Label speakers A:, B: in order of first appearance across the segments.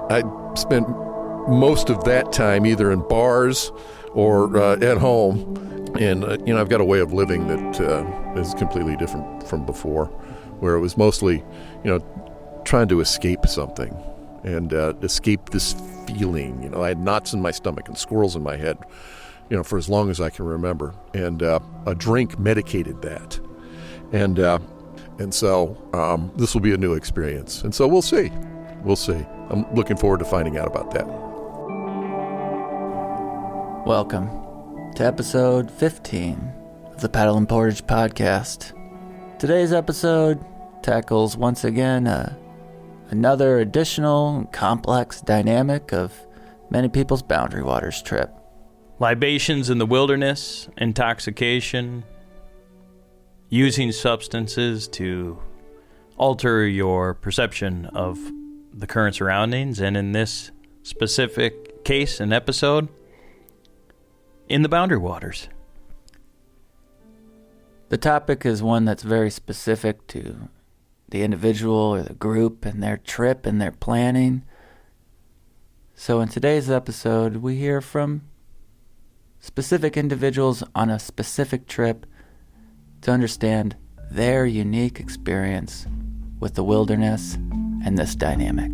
A: I spent most of that time either in bars or at home. And, I've got a way of living that is completely different from before, where it was mostly, trying to escape something and escape this feeling. I had knots in my stomach and squirrels in my head, for as long as I can remember. And a drink medicated that. And so this will be a new experience. And so we'll see. We'll see. I'm looking forward to finding out about that.
B: Welcome to episode 15 of the Paddle and Portage podcast. Today's episode tackles once again another additional complex dynamic of many people's Boundary Waters trip.
C: Libations in the wilderness, intoxication, using substances to alter your perception of the current surroundings, and in this specific case and episode, in the Boundary Waters.
B: The topic is one that's very specific to the individual or the group and their trip and their planning. So in today's episode, we hear from specific individuals on a specific trip to understand their unique experience with the wilderness and this dynamic.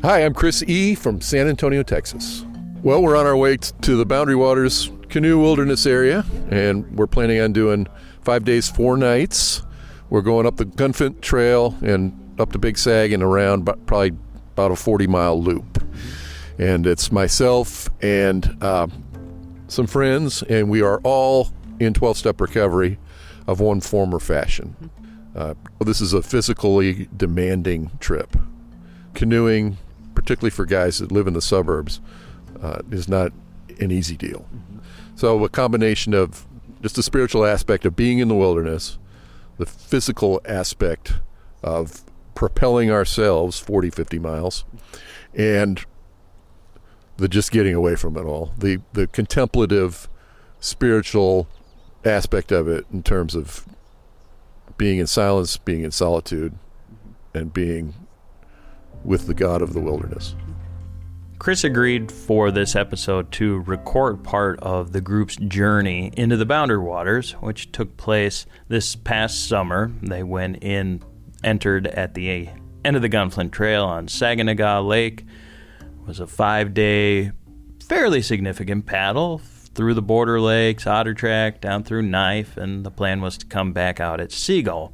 A: Hi, I'm Chris E. from San Antonio, Texas. Well, we're on our way to the Boundary Waters Canoe Wilderness area, and we're planning on doing 5 days, 4 nights. We're going up the Gunflint Trail and up to Big Sag and around probably about a 40-mile loop. And it's myself and some friends, and we are all in 12-step recovery of one form or fashion. This is a physically demanding trip. Canoeing, particularly for guys that live in the suburbs, is not an easy deal. So a combination of just the spiritual aspect of being in the wilderness, the physical aspect of propelling ourselves 40, 50 miles, and the just getting away from it all, the contemplative, spiritual aspect of it in terms of being in silence, being in solitude, and being with the God of the wilderness.
C: Chris agreed for this episode to record part of the group's journey into the Boundary Waters, which took place this past summer. They entered at the end of the Gunflint Trail on Saginaw Lake. It was a 5-day, fairly significant paddle through the border lakes, Otter Track, down through Knife, and the plan was to come back out at Seagull.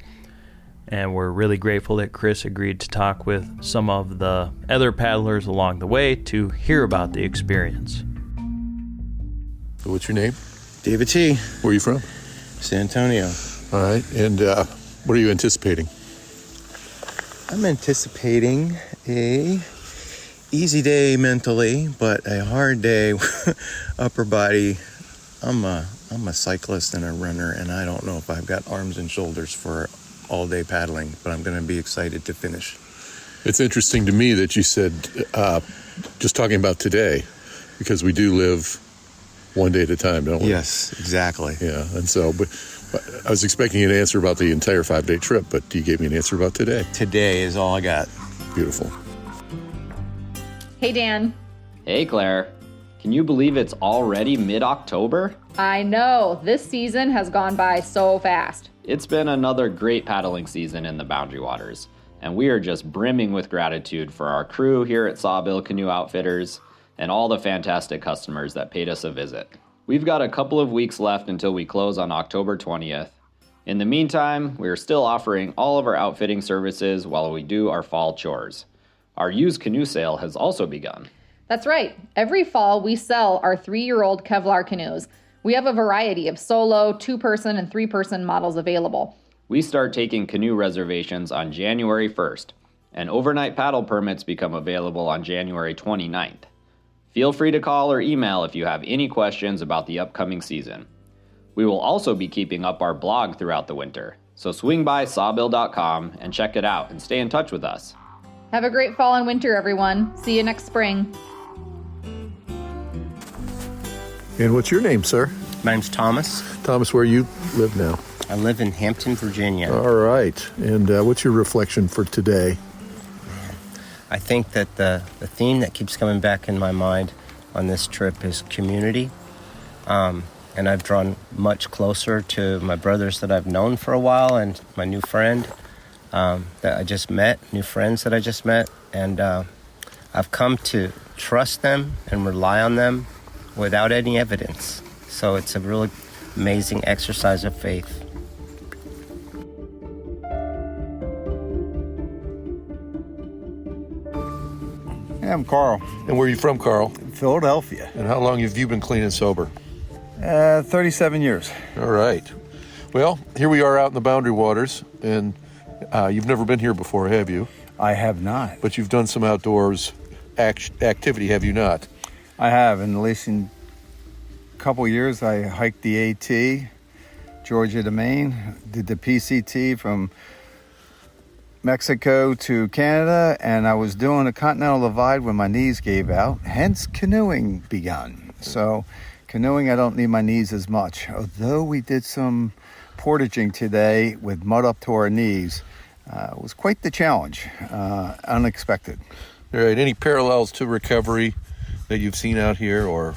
C: And we're really grateful that Chris agreed to talk with some of the other paddlers along the way to hear about the experience.
A: So what's your name?
D: David T.
A: Where are you from?
D: San Antonio.
A: All right. And what are you anticipating?
D: I'm anticipating a easy day mentally, but a hard day upper body. I'm a cyclist and a runner, and I don't know if I've got arms and shoulders for all day paddling, but I'm going to be excited to finish.
A: It's interesting to me that you said, just talking about today, because we do live one day at a time, don't we?
D: Yes, exactly.
A: Yeah, and so, but I was expecting an answer about the entire 5-day trip, but you gave me an answer about today.
D: Today is all I got.
A: Beautiful.
E: Hey, Dan.
F: Hey, Claire. Can you believe it's already mid-October?
E: I know. This season has gone by so fast.
F: It's been another great paddling season in the Boundary Waters, and we are just brimming with gratitude for our crew here at Sawbill Canoe Outfitters and all the fantastic customers that paid us a visit. We've got a couple of weeks left until we close on October 20th. In the meantime, we are still offering all of our outfitting services while we do our fall chores. Our used canoe sale has also begun.
E: That's right. Every fall, we sell our 3-year-old Kevlar canoes. We have a variety of solo, 2-person, and 3-person models available.
F: We start taking canoe reservations on January 1st, and overnight paddle permits become available on January 29th. Feel free to call or email if you have any questions about the upcoming season. We will also be keeping up our blog throughout the winter, so swing by sawbill.com and check it out and stay in touch with us.
E: Have a great fall and winter, everyone. See you next spring.
A: And what's your name, sir?
G: My name's Thomas.
A: Thomas, where you live now?
G: I live in Hampton, Virginia.
A: All right. And what's your reflection for today?
G: I think that the theme that keeps coming back in my mind on this trip is community. And I've drawn much closer to my brothers that I've known for a while and my new friend that I just met, new friends that I just met. And I've come to trust them and rely on them without any evidence. So it's a really amazing exercise of faith.
H: Yeah, I'm Carl.
A: And where are you from, Carl?
H: Philadelphia.
A: And how long have you been clean and sober?
H: 37 years.
A: All right. Well, here we are out in the Boundary Waters, and you've never been here before, have you?
H: I have not.
A: But you've done some outdoors activity, have you not?
H: I have. In the recent couple years, I hiked the AT, Georgia to Maine, did the PCT from Mexico to Canada, and I was doing a Continental Divide when my knees gave out, hence canoeing begun. So canoeing, I don't need my knees as much. Although we did some portaging today with mud up to our knees, it was quite the challenge, unexpected.
A: All right, any parallels to recovery that you've seen out here, or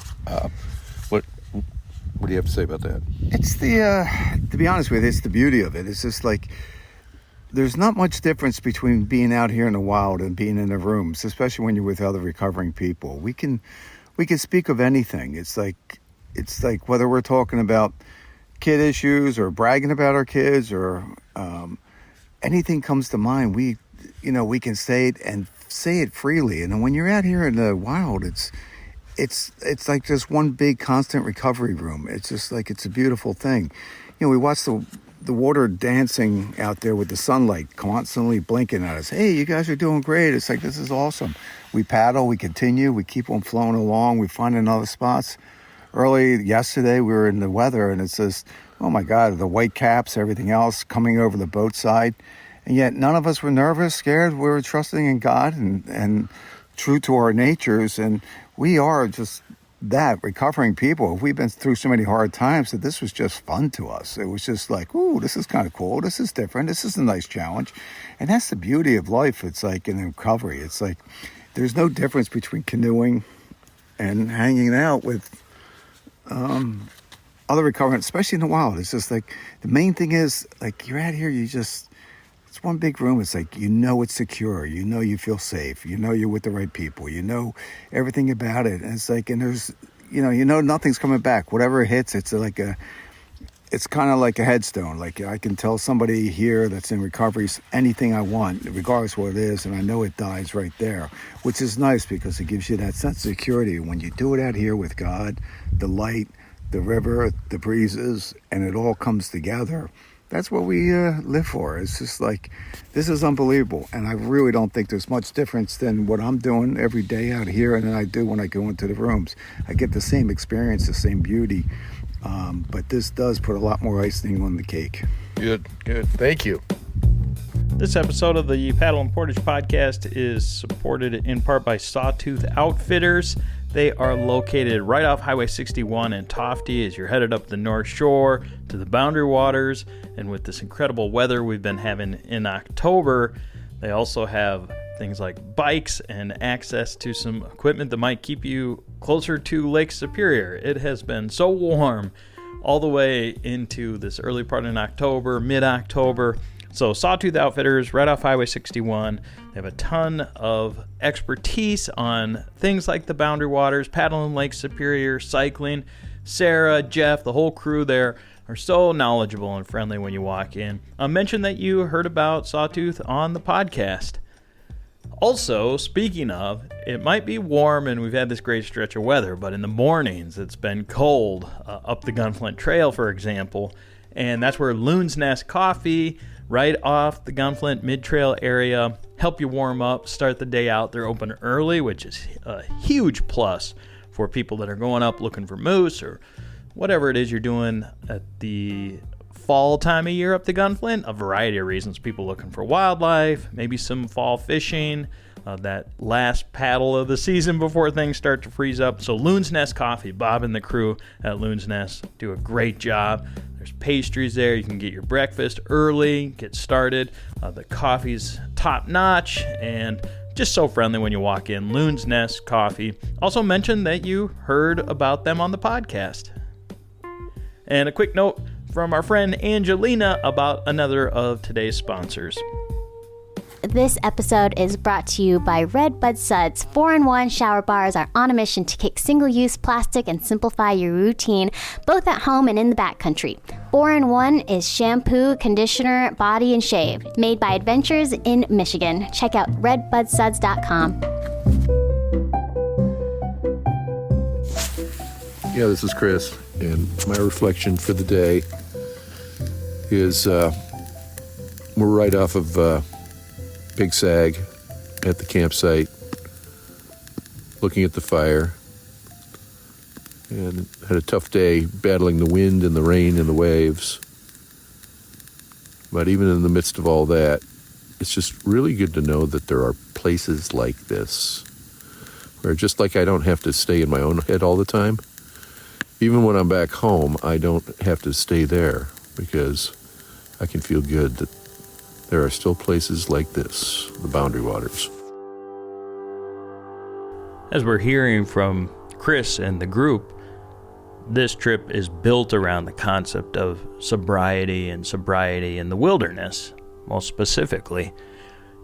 A: what do you have to say about that?
H: It's to be honest with you, it's the beauty of it. It's just like, there's not much difference between being out here in the wild and being in the rooms, especially when you're with other recovering people. We can speak of anything. It's like whether we're talking about kid issues or bragging about our kids or anything comes to mind. We can say it and say it freely. And when you're out here in the wild, it's like just one big constant recovery room. It's just like, it's a beautiful thing. We watch the water dancing out there with the sunlight constantly blinking at us. Hey, you guys are doing great. It's like, this is awesome. We paddle, we continue, we keep on flowing along, we find another spots. Early yesterday, we were in the weather, and it's just, oh my God, the white caps, everything else coming over the boat side. And yet none of us were nervous, scared. We were trusting in God and true to our natures. And we are just that, recovering people. We've been through so many hard times that this was just fun to us. It was just like, ooh, this is kind of cool. This is different. This is a nice challenge. And that's the beauty of life. It's like in recovery. It's like there's no difference between canoeing and hanging out with other recoverants, especially in the wild. It's just like, the main thing is, like, you're out here, it's one big room. It's like, it's secure. You feel safe. You're with the right people. Everything about it. And it's like, and there's, nothing's coming back. Whatever hits, it's kind of like a headstone. Like, I can tell somebody here that's in recovery anything I want, regardless of what it is, and I know it dies right there, which is nice because it gives you that sense of security. When you do it out here with God, the light, the river, the breezes, and it all comes together, that's what we live for. It's just like, this is unbelievable. And I really don't think there's much difference than what I'm doing every day out here and then I do when I go into the rooms. I get the same experience, the same beauty. But this does put a lot more icing on the cake.
A: Good. Thank you.
C: This episode of the Paddle and Portage podcast is supported in part by Sawtooth Outfitters. They are located right off Highway 61 in Tofty as you're headed up the North Shore to the Boundary Waters. And with this incredible weather we've been having in October, they also have things like bikes and access to some equipment that might keep you closer to Lake Superior. It has been so warm all the way into this early part in October, mid-October. So Sawtooth Outfitters, right off Highway 61. They have a ton of expertise on things like the Boundary Waters, paddling Lake Superior, cycling. Sarah, Jeff, the whole crew there are so knowledgeable and friendly when you walk in. Mention that you heard about Sawtooth on the podcast. Also, speaking of, it might be warm and we've had this great stretch of weather, but in the mornings it's been cold up the Gunflint Trail, for example. And that's where Loons Nest Coffee, right off the Gunflint Mid-Trail area, help you warm up, start the day out. They're open early, which is a huge plus for people that are going up looking for moose or whatever it is you're doing at the fall time of year up the Gunflint. A variety of reasons. People looking for wildlife, maybe some fall fishing, that last paddle of the season before things start to freeze up. So Loons Nest Coffee, Bob and the crew at Loons Nest do a great job. There's pastries there. You can get your breakfast early, get started. The coffee's top notch, and Just so friendly when you walk in. Loons Nest Coffee. Also mention that you heard about them on the podcast. And a quick note from our friend Angelina about another of today's sponsors.
I: This episode is brought to you by REDBUDSUDS. 4-in-1 shower bars are on a mission to kick single-use plastic and simplify your routine, both at home and in the backcountry. 4-in-1 is shampoo, conditioner, body, and shave. Made by Adventures in Michigan. Check out redbudsuds.com.
A: Yeah, this is Chris, and my reflection for the day is we're right off of Big Sag at the campsite, looking at the fire, and had a tough day battling the wind and the rain and the waves. But even in the midst of all that, it's just really good to know that there are places like this where, just like I don't have to stay in my own head all the time, even when I'm back home, I don't have to stay there, because I can feel good that there are still places like this, the Boundary Waters.
C: As we're hearing from Chris and the group, this trip is built around the concept of sobriety and sobriety in the wilderness, most specifically.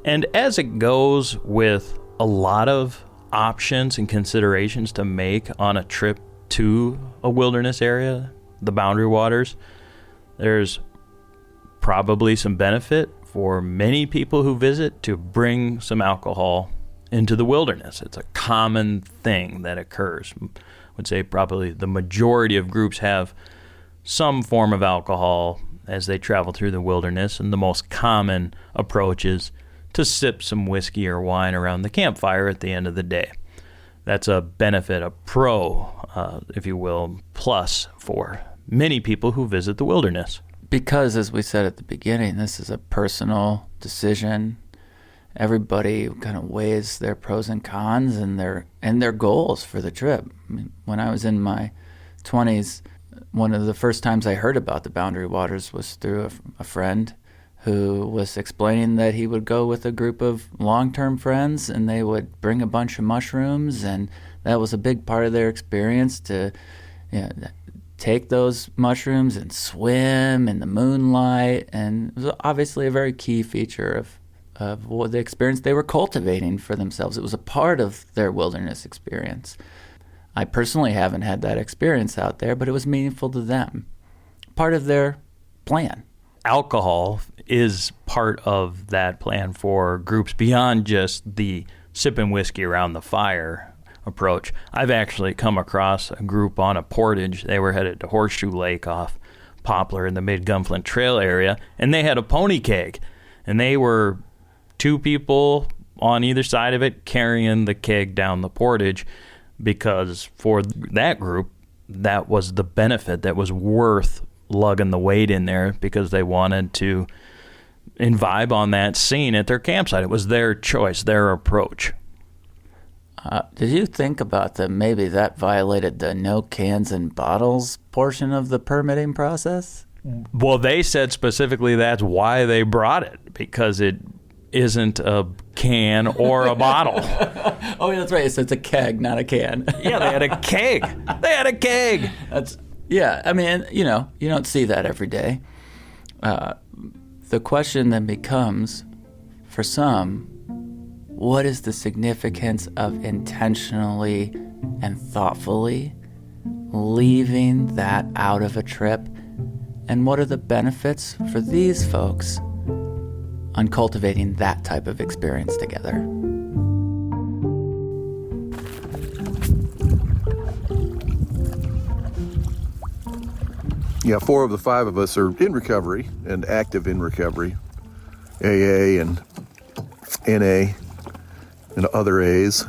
C: And as it goes with a lot of options and considerations to make on a trip to a wilderness area, the Boundary Waters, there's probably some benefit for many people who visit to bring some alcohol into the wilderness. It's a common thing that occurs. I would say probably the majority of groups have some form of alcohol as they travel through the wilderness, and the most common approach is to sip some whiskey or wine around the campfire at the end of the day. That's a benefit, a pro, if you will, plus for many people who visit the wilderness.
B: Because, as we said at the beginning, this is a personal decision. Everybody kind of weighs their pros and cons and their goals for the trip. I mean, when I was in my 20s, one of the first times I heard about the Boundary Waters was through a friend who was explaining that he would go with a group of long-term friends, and they would bring a bunch of mushrooms, and that was a big part of their experience, to take those mushrooms and swim in the moonlight. And it was obviously a very key feature of what the experience they were cultivating for themselves. It was a part of their wilderness experience. I personally haven't had that experience out there, but it was meaningful to them, part of their plan.
C: Alcohol is part of that plan for groups beyond just the sipping whiskey around the fire approach. I've actually come across a group on a portage. They were headed to Horseshoe Lake off Poplar in the Mid-Gunflint Trail area, and they had a pony keg, and they were 2 people on either side of it carrying the keg down the portage, because for that group, that was the benefit that was worth lugging the weight in there, because they wanted to vibe on that scene at their campsite. It was their choice, their approach.
B: Did you think about that maybe that violated the no cans and bottles portion of the permitting process?
C: Well, they said specifically that's why they brought it, because it isn't a can or a bottle.
B: Oh, yeah, that's right. So it's a keg, not a can.
C: Yeah, they had a keg.
B: I mean, you don't see that every day. The question then becomes, for some, what is the significance of intentionally and thoughtfully leaving that out of a trip? And what are the benefits for these folks on cultivating that type of experience together?
A: Yeah, 4 of the 5 of us are in recovery and active in recovery. AA and NA and other A's.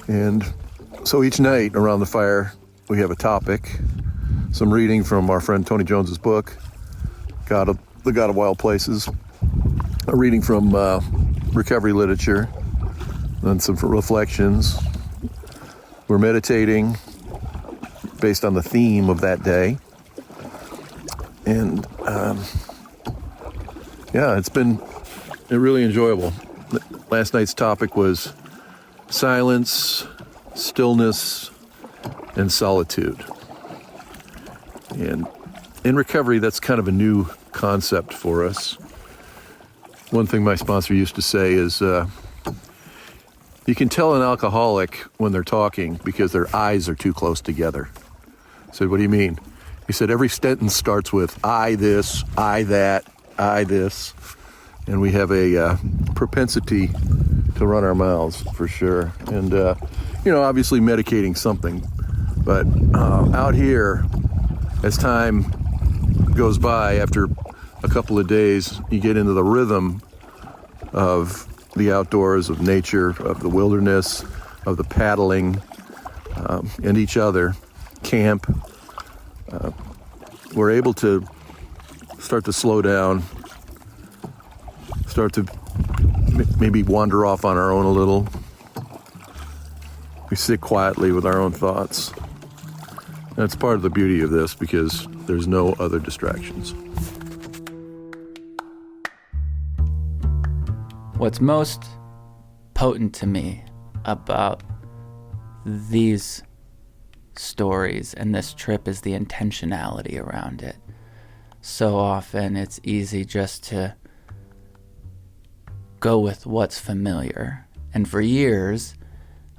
A: And so each night around the fire, we have a topic, some reading from our friend Tony Jones's book, The God of Wild Places, a reading from recovery literature, then some reflections. We're meditating based on the theme of that day. And it's been really enjoyable. last night's topic was silence, stillness, and solitude. And in recovery, that's kind of a new concept for us. One thing my sponsor used to say is, you can tell an alcoholic when they're talking because their eyes are too close together. I said, what do you mean? He said, every sentence starts with, I this, I that, I this. And we have a propensity to run our mouths, for sure. And, obviously medicating something. But out here, as time goes by, after a couple of days, you get into the rhythm of the outdoors, of nature, of the wilderness, of the paddling, and each other, camp. We're able to start to slow down, start to maybe wander off on our own a little. We sit quietly with our own thoughts. That's part of the beauty of this, because there's no other distractions.
B: What's most potent to me about these stories and this trip is the intentionality around it. So often it's easy just to go with what's familiar. And for years,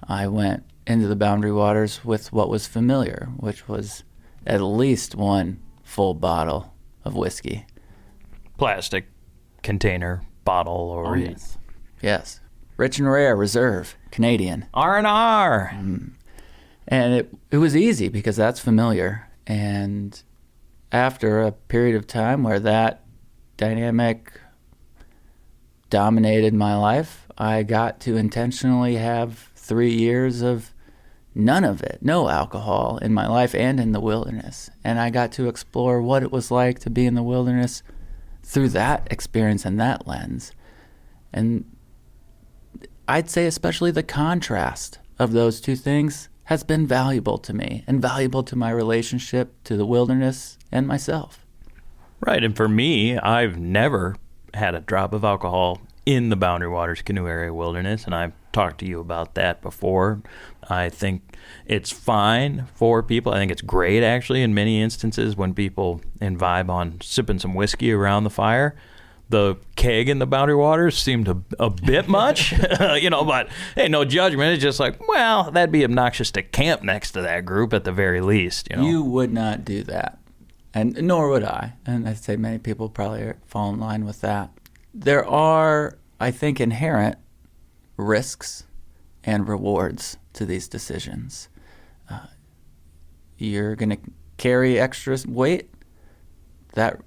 B: I went into the Boundary Waters with what was familiar, which was at least one full bottle of whiskey.
C: Plastic container, bottle, or...
B: Yes. Rich and rare, reserve, Canadian.
C: R&R.
B: And it was easy because that's familiar. And after a period of time where that dynamic dominated my life, I got to intentionally have 3 years of none of it, no alcohol in my life and in the wilderness. And I got to explore what it was like to be in the wilderness through that experience and that lens. And I'd say especially the contrast of those two things has been valuable to me and valuable to my relationship to the wilderness and myself.
C: Right, and for me, I've never had a drop of alcohol in the Boundary Waters Canoe Area Wilderness, and I've talked to you about that before. I think it's fine for people. I think it's great, actually, in many instances when people vibe on sipping some whiskey around the fire. The keg in the Boundary Waters seemed a bit much, but hey, no judgment. It's just like, well, that'd be obnoxious to camp next to that group at the very least.
B: You would not do that, and nor would I. And I'd say many people probably fall in line with that. There are, I think, inherent risks and rewards to these decisions. You're going to carry extra weight. That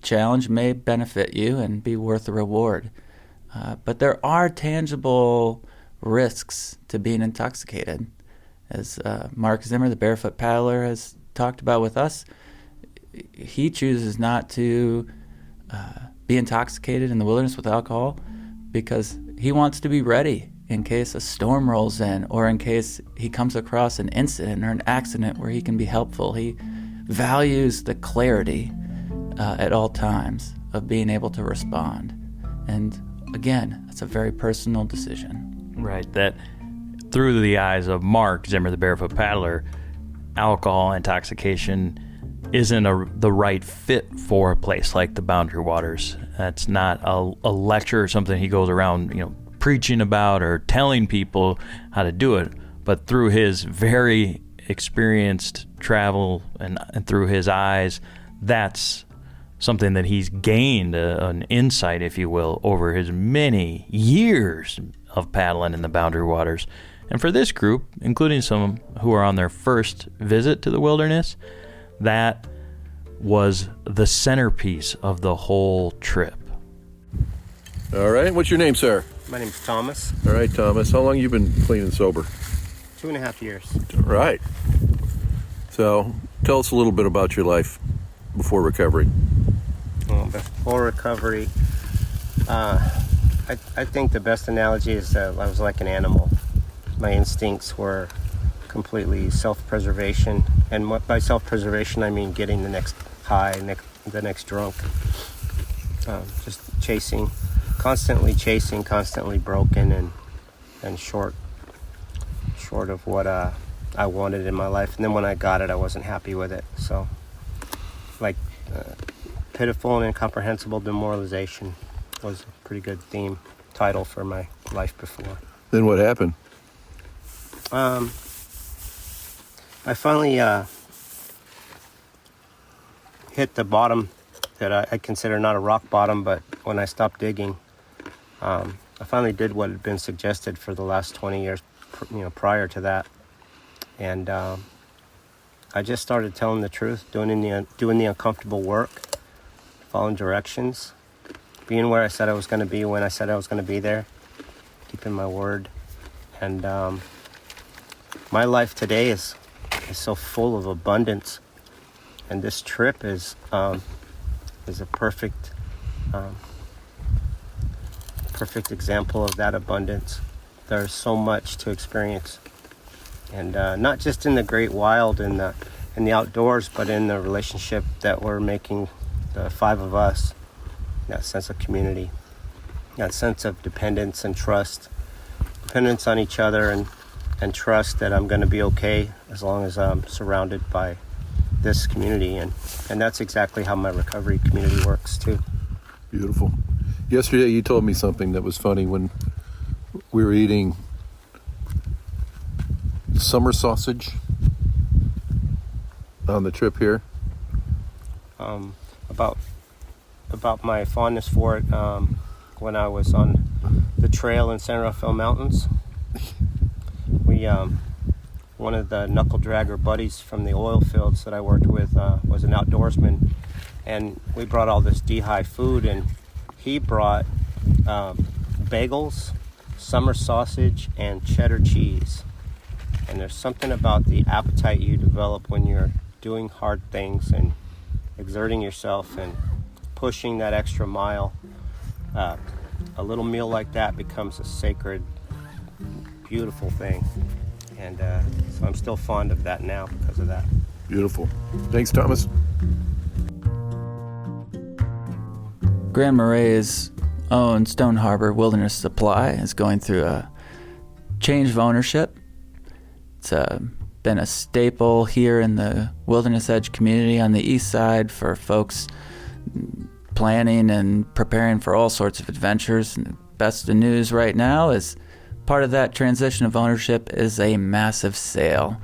B: challenge may benefit you and be worth the reward. But there are tangible risks to being intoxicated. As Mark Zimmer, the barefoot paddler, has talked about with us, he chooses not to be intoxicated in the wilderness with alcohol because he wants to be ready in case a storm rolls in or in case he comes across an incident or an accident where he can be helpful. He values the clarity at all times of being able to respond. And again, that's a very personal decision.
C: Right, that through the eyes of Mark Zimmer, the barefoot paddler, alcohol intoxication isn't the right fit for a place like the Boundary Waters. That's not a lecture or something he goes around, preaching about or telling people how to do it. But through his very experienced travel and through his eyes, that's something that he's gained an insight, if you will, over his many years of paddling in the Boundary Waters. And for this group, including some who are on their first visit to the wilderness, that was the centerpiece of the whole trip.
A: All right. What's your name, sir?
G: My name's Thomas.
A: All right, Thomas. How long you been clean and sober?
G: 2.5 years.
A: All right. So tell us a little bit about your life before recovery.
G: Well, before recovery, I think the best analogy is that I was like an animal. My instincts were completely self-preservation. And by self-preservation, I mean getting the next high, the next drunk. Just chasing constantly chasing, constantly broken, and short of what I wanted in my life. And then when I got it, I wasn't happy with it. So, like, pitiful and incomprehensible demoralization was a pretty good theme title for my life before.
A: Then what happened?
G: I finally hit the bottom that I consider not a rock bottom, but when I stopped digging, I finally did what had been suggested for the last 20 years, prior to that, and I just started telling the truth, doing the uncomfortable work, following directions, being where I said I was going to be when I said I was going to be there, keeping my word, and my life today is so full of abundance, and this trip is a perfect example of that abundance. There's so much to experience, and not just in the great wild and in the outdoors, but in the relationship that we're making, the five of us, that sense of community, that sense of dependence and trust, dependence on each other, and trust that I'm going to be okay as long as I'm surrounded by this community, and that's exactly how my recovery community works too.
A: Beautiful. Yesterday you told me something that was funny when we were eating summer sausage on the trip here.
G: About my fondness for it, when I was on the trail in San Rafael Mountains. We one of the knuckle dragger buddies from the oil fields that I worked with was an outdoorsman, and we brought all this D-high food, and he brought bagels, summer sausage, and cheddar cheese. And there's something about the appetite you develop when you're doing hard things and exerting yourself and pushing that extra mile. A little meal like that becomes a sacred, beautiful thing. And so I'm still fond of that now because of that.
A: Beautiful. Thanks, Thomas.
B: Grand Marais' own Stone Harbor Wilderness Supply is going through a change of ownership. It's been a staple here in the Wilderness Edge community on the east side for folks planning and preparing for all sorts of adventures. And the best of news right now is part of that transition of ownership is a massive sale.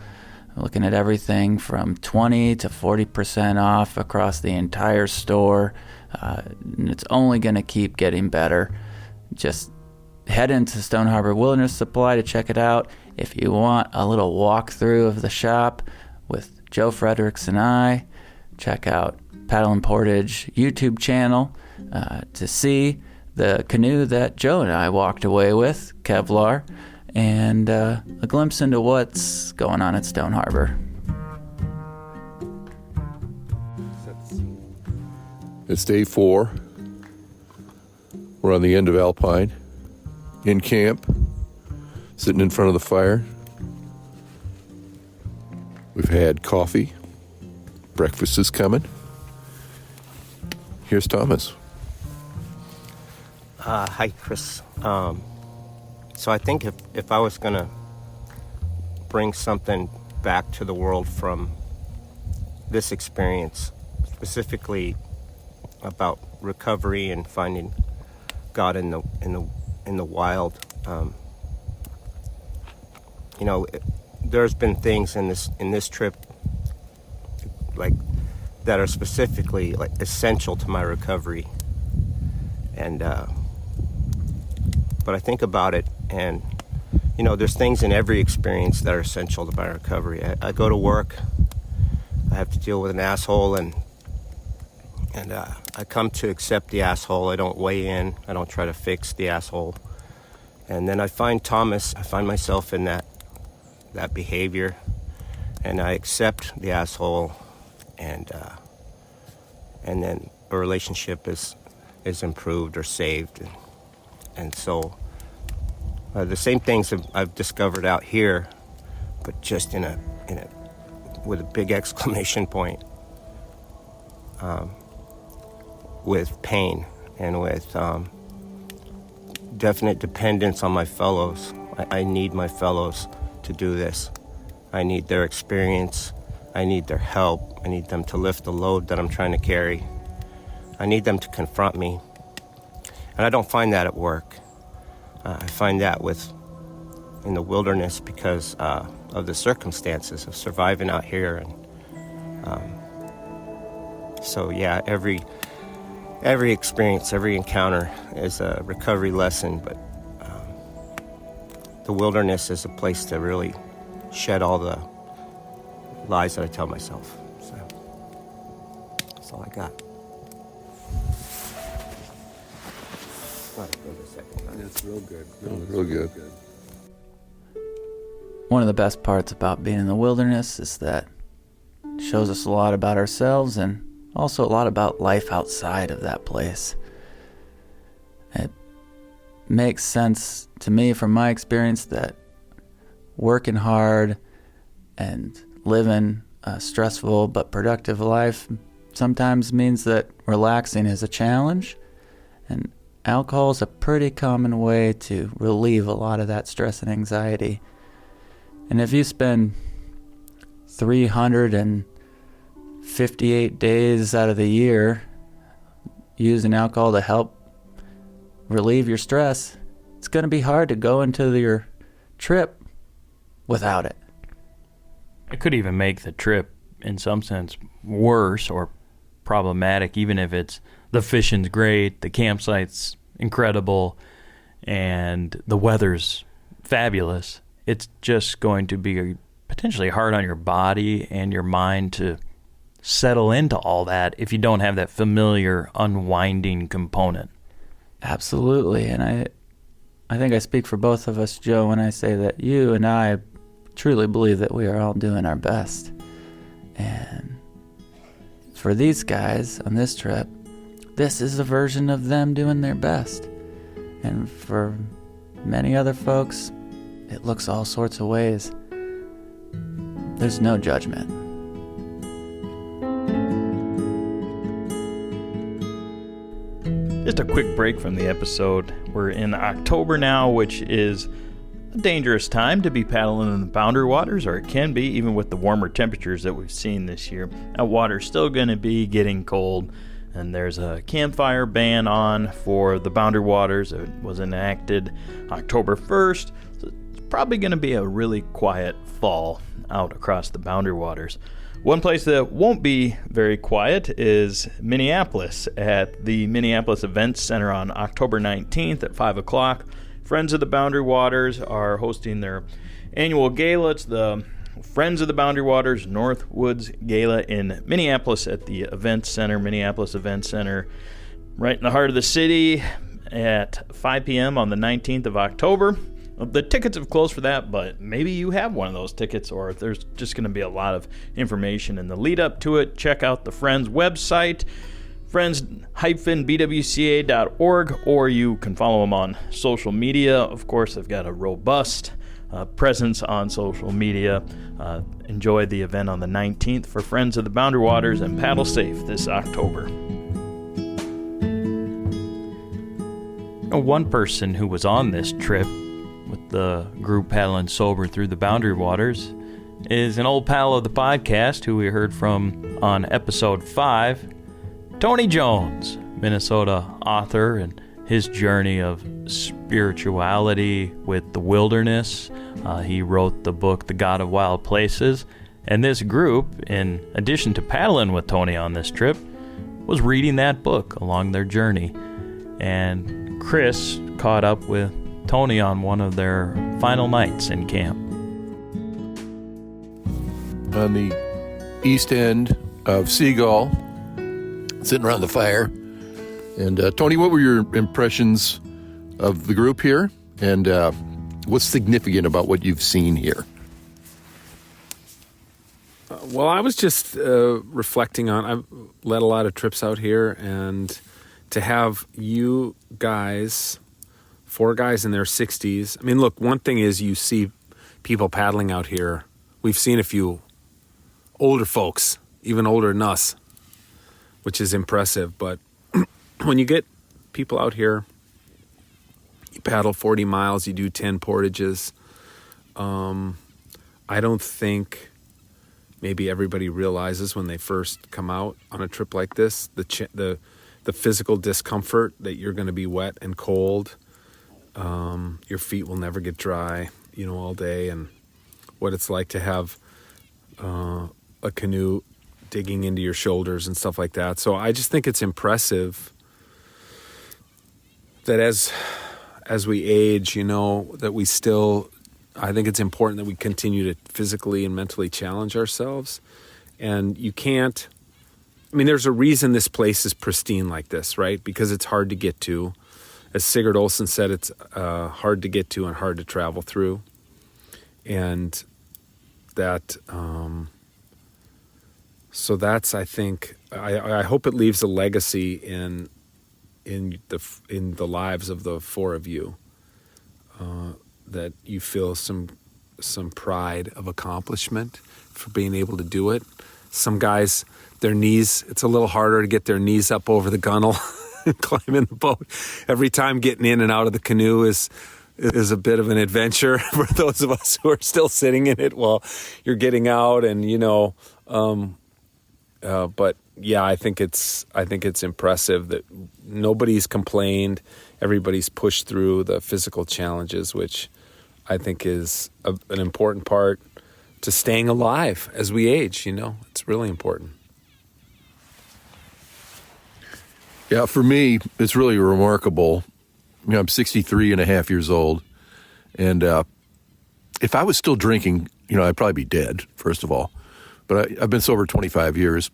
B: We're looking at everything from 20 to 40% off across the entire store. And it's only going to keep getting better. Just head into Stone Harbor Wilderness Supply to check it out. If you want a little walkthrough of the shop with Joe Fredericks and I, check out Paddle and Portage YouTube channel to see the canoe that Joe and I walked away with, Kevlar, and a glimpse into what's going on at Stone Harbor.
A: It's day 4. We're on the end of Alpine, in camp, sitting in front of the fire. We've had coffee. Breakfast is coming. Here's Thomas.
G: Hi, Chris. So I think if I was going to bring something back to the world from this experience, specifically about recovery and finding God in the wild, there's been things in this trip like that are specifically like essential to my recovery, and but I think about it, and there's things in every experience that are essential to my recovery. I go to work, I have to deal with an asshole, and I come to accept the asshole. I don't weigh in. I don't try to fix the asshole. And then I find Thomas. I find myself in that behavior, and I accept the asshole, and then a relationship is improved or saved, and so the same things I've discovered out here, but just in a with a big exclamation point. With pain and with definite dependence on my fellows. I need my fellows to do this. I need their experience. I need their help. I need them to lift the load that I'm trying to carry. I need them to confront me. And I don't find that at work. I find that in the wilderness because of the circumstances of surviving out here. And so yeah, every experience, every encounter is a recovery lesson, but the wilderness is a place to really shed all the lies that I tell myself. So that's all I got.
H: That's real good.
A: Real good.
B: One of the best parts about being in the wilderness is that it shows us a lot about ourselves and also a lot about life outside of that place. It makes sense to me from my experience that working hard and living a stressful but productive life sometimes means that relaxing is a challenge, and alcohol is a pretty common way to relieve a lot of that stress and anxiety. And if you spend 358 days out of the year using alcohol to help relieve your stress, it's going to be hard to go into your trip without it.
C: It could even make the trip, in some sense, worse or problematic, even if it's the fishing's great, the campsite's incredible, and the weather's fabulous. It's just going to be potentially hard on your body and your mind to settle into all that if you don't have that familiar unwinding component.
B: Absolutely, and I think I speak for both of us, Joe, when I say that you and I truly believe that we are all doing our best. And for these guys on this trip, this is a version of them doing their best. And for many other folks, it looks all sorts of ways. There's no judgment.
C: Just a quick break from the episode. We're in October now, which is a dangerous time to be paddling in the boundary waters, or it can be, even with the warmer temperatures that we've seen this year. That water's still going to be getting cold, and there's a campfire ban on for the boundary waters. It was enacted October 1st, so it's probably going to be a really quiet fall out across the boundary waters. One place that won't be very quiet is Minneapolis. At the Minneapolis Events Center on October 19th at 5 o'clock, Friends of the Boundary Waters are hosting their annual gala. It's the Friends of the Boundary Waters Northwoods Gala in Minneapolis at the Events Center, Minneapolis Events Center, right in the heart of the city at 5 p.m. on the 19th of October. The tickets have closed for that, but maybe you have one of those tickets, or if there's just going to be a lot of information in the lead up to it. Check out the Friends website, friends-bwca.org, or you can follow them on social media. Of course, they've got a robust presence on social media. Enjoy the event on the 19th for Friends of the Boundary Waters, and paddle safe this October. One person who was on this trip with the group paddling sober through the boundary waters is an old pal of the podcast who we heard from on episode 5, Tony Jones, Minnesota author, and his journey of spirituality with the wilderness. He wrote the book, The God of Wild Places, and this group, in addition to paddling with Tony on this trip, was reading that book along their journey. And Chris caught up with Tony on one of their final nights in camp.
A: On the east end of Seagull, sitting around the fire. And Tony, what were your impressions of the group here? And what's significant about what you've seen here?
J: Well, I was just reflecting on, I've led a lot of trips out here, and to have you guys, 4 guys in their 60s. I mean, look, one thing is you see people paddling out here. We've seen a few older folks, even older than us, which is impressive. But when you get people out here paddle 40 miles, you do 10 portages. I don't think maybe everybody realizes when they first come out on a trip like this, the physical discomfort that you're going to be wet and cold. Your feet will never get dry, all day, and what it's like to have a canoe digging into your shoulders and stuff like that. So I just think it's impressive that as we age, that we still, I think it's important that we continue to physically and mentally challenge ourselves. And you can't, there's a reason this place is pristine like this, right? Because it's hard to get to. As Sigurd Olsen said, it's hard to get to and hard to travel through. And that, so that's, I think, I hope it leaves a legacy in the lives of the four of you, that you feel some pride of accomplishment for being able to do it. Some guys, their knees, it's a little harder to get their knees up over the gunnel and climb in the boat. Every time getting in and out of the canoe is a bit of an adventure for those of us who are still sitting in it while you're getting out. And but yeah, I think it's impressive that nobody's complained. Everybody's pushed through the physical challenges, which I think is an important part to staying alive as we age. It's really important.
A: Yeah, for me, it's really remarkable. I'm 63 and a half years old, and if I was still drinking, I'd probably be dead, first of all. But I've been sober 25 years.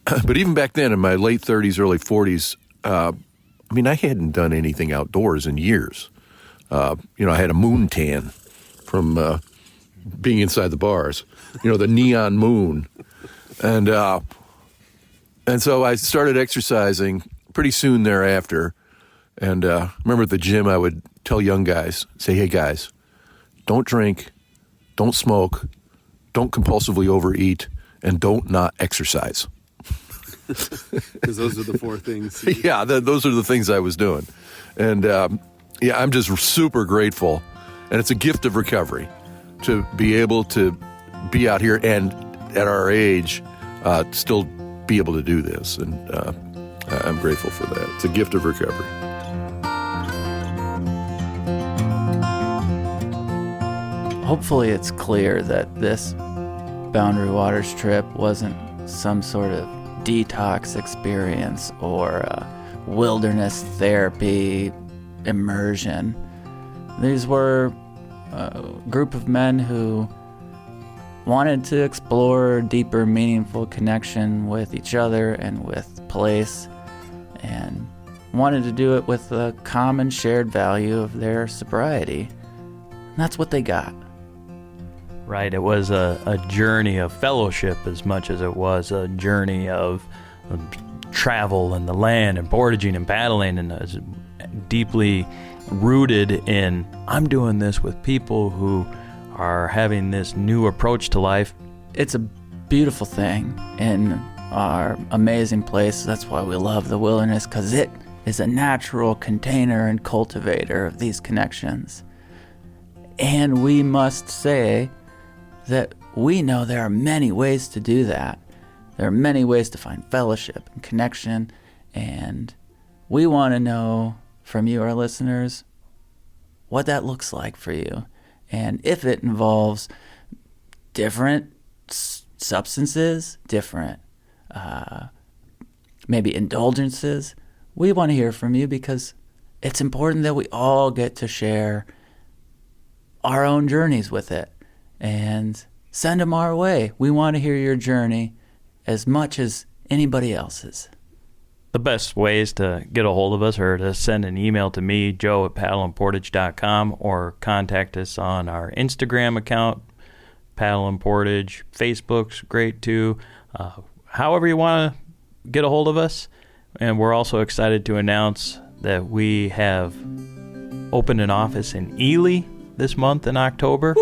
A: But even back then, in my late 30s, early 40s, I hadn't done anything outdoors in years. I had a moon tan from being inside the bars, the neon moon. And so I started exercising pretty soon thereafter. And remember at the gym, I would tell young guys, say, hey, guys, don't drink, don't smoke, don't compulsively overeat, and don't not exercise.
J: Because those are the four things.
A: Yeah, those are the things I was doing. And, I'm just super grateful. And it's a gift of recovery to be able to be out here and at our age still be able to do this. And I'm grateful for that. It's a gift of recovery.
B: Hopefully it's clear that this Boundary Waters trip wasn't some sort of detox experience or wilderness therapy immersion. These were a group of men who wanted to explore deeper, meaningful connection with each other and with place, and wanted to do it with the common shared value of their sobriety. And that's what they got.
C: Right, it was a journey of fellowship as much as it was a journey of travel and the land and portaging and paddling, and it was deeply rooted in, I'm doing this with people who are having this new approach to life.
B: It's a beautiful thing in our amazing place. That's why we love the wilderness, because it is a natural container and cultivator of these connections. And we must say that we know there are many ways to do that. There are many ways to find fellowship and connection, and we want to know from you, our listeners, what that looks like for you. And if it involves different substances, different maybe indulgences, we want to hear from you, because it's important that we all get to share our own journeys with it. And send them our way. We want to hear your journey as much as anybody else's.
C: The best ways to get a hold of us are to send an email to me, joe@paddleandportage.com, or contact us on our Instagram account, Paddle and Portage. Facebook's great too. However you want to get a hold of us. And we're also excited to announce that we have opened an office in Ely this month in October.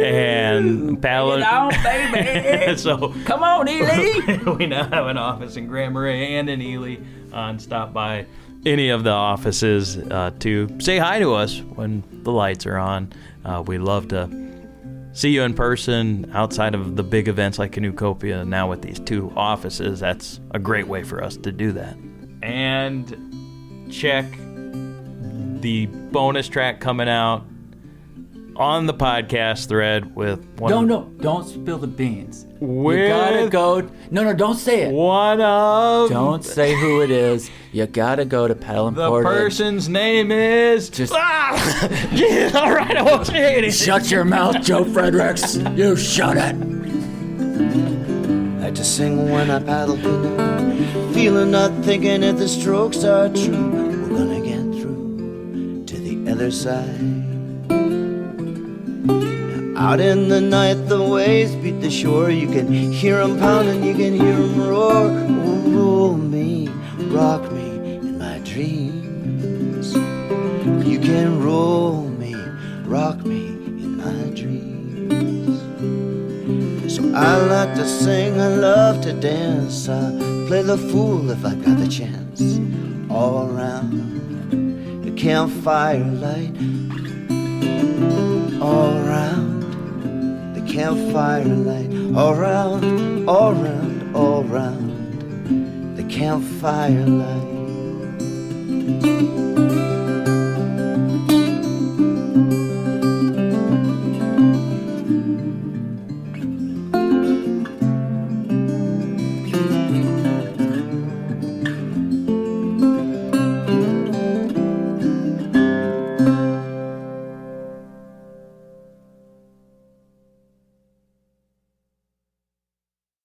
C: And paddling.
B: Get on, baby.
C: So
B: come on, Ely.
C: We now have an office in Grand Marais and in Ely. And stop by any of the offices to say hi to us when the lights are on. We love to see you in person outside of the big events like Canoecopia. Now with these 2 offices, that's a great way for us to do that. And check the bonus track coming out on the podcast thread with one.
B: No, don't spill the beans.
C: With
B: you gotta go. No, don't say it.
C: One of.
B: Don't say who it is. You gotta go to Pedal and
C: The
B: Portage.
C: person's name is.
B: Just.
C: Yeah, all right, I won't say anything.
B: Shut your mouth, Joe Fredericks. You shut it.
K: Like to sing when I paddle canoe, feeling not thinking if the strokes are true. We're gonna get through to the other side. Out in the night, the waves beat the shore. You can hear them pounding, you can hear them roar. Oh, roll me, rock me in my dreams. You can roll me, rock me in my dreams. So I like to sing, I love to dance. I play the fool if I got the chance. All around the campfire light, all around campfire light, all round, all round, all round the campfire light.